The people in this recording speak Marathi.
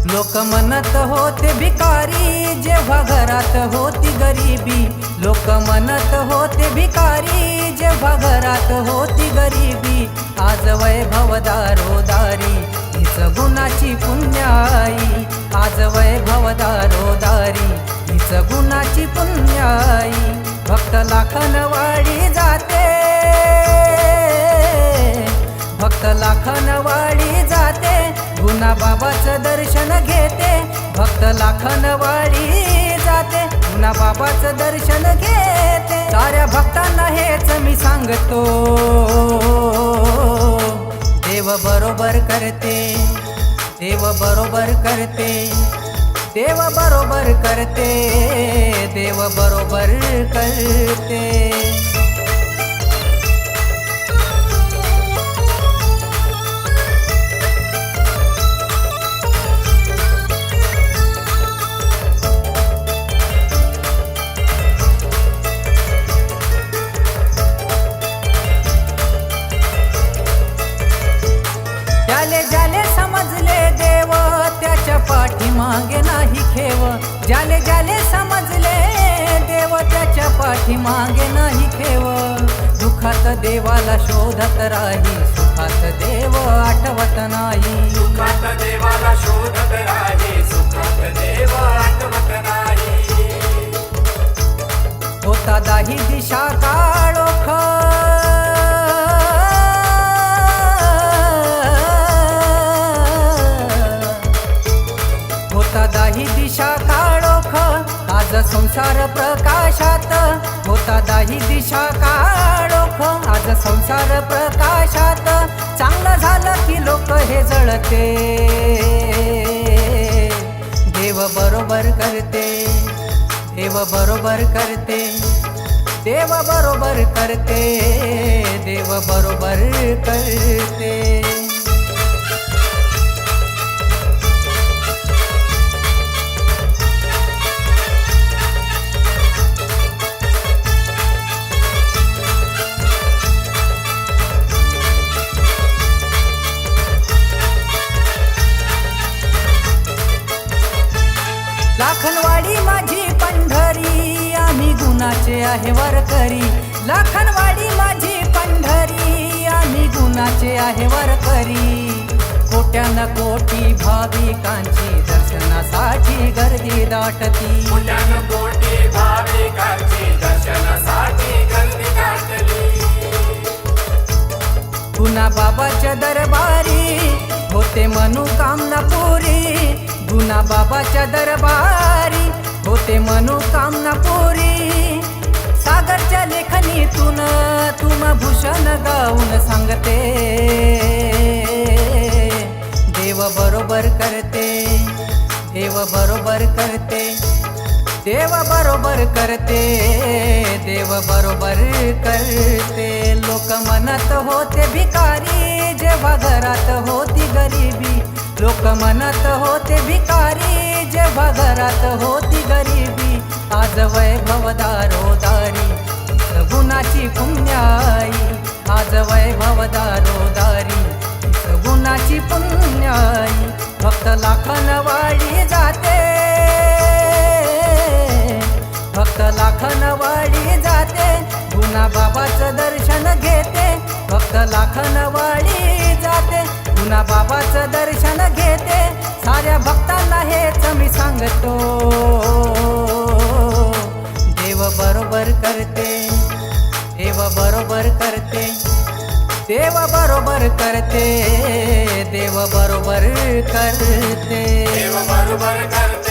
लोक म्हणत होते भिकारी जेव्हा घरात होती गरिबी। लोक म्हणत होते भिकारी जेव्हा घरात होती गरिबी। आज वैभव दारोदारी हीच गुणाची पुण्याई। आज वैभव दारोदारी हीच गुणाची पुण्याई। भक्त लाखनवाडी जाते, भक्त लाखनवाडी जाते, गुना बाबाचं दर्शन घेते। भक्त लाखनवाडी जाते, गुना बाबाचं दर्शन घेते। साऱ्या भक्तांना हेच मी सांगतो, देव बरोबर करते, देव बरोबर करते, देव बरोबर करते, देव बरोबर करते। ज्याले ज्याले समजले देव त्याच्या पाठीमागे नाही खेव। ज्याले ज्याले समजले देव त्याच्या पाठीमागे नाही खेव। दुःखात देवाला शोधत राही, सुखात देव आठवत नाही। दुःखात देवाला शोधत राही, सुखात देव आठवत नाही। होता दाही दिशा काळोख, होता दाही दिशा काळोख, आज संसार प्रकाशात। होता दाही दिशा काळोख, आज संसार प्रकाशात। चांगलं झालं की लोक हे जळते, देव बरोबर करते, देव बरोबर करते, देव बरोबर करते, देव बरोबर करते। लाखनवाडी माझी पंढरी, आम्ही गुणाचे आहे वारकरी। लाखनवाडी माझी पंढरी, आम्ही गुणाचे आहे वारकरी। कोट्यान कोटी भाविकांची दर्शनासाठी गर्दी दाटती। कोट्यान कोटी भाविकांची दर्शनासाठी गर्दी दाटली। गुना बाबाच्या दरबारी होते मनोकामना पुरी। गुना बाबाच्या दरबारी होते मनोकामना पुरी। सागरच्या लेखनीतून तुम भूषण गाऊन सांगते, देव बरोबर करते, देव बरोबर करते, देव बरोबर करते, देव बरोबर करते। लोक म्हणत होते भिकारी जेव्हा घरात होती गरिबी। लोक म्हणत होते भिकारी जेव्हा घरात होती गरिबी। आज वैभव दारोदारी गुणाची पुण्याई। आज वैभव दारोदारी गुणाची पुण्याई। भक्त लाखनवाडी जाते, भक्त लाखनवाडी जाते, गुना बाबाचं दर्शन घेते। भक्त लाखनवाडी जाते, गुना बाबाचं दर्शन घेते। साऱ्या भक्तांना हेच मी सांगतो, देव बरोबर करते, देव बरोबर करते, देव बरोबर करते, देव बरोबर करते, देव बरोबर करते।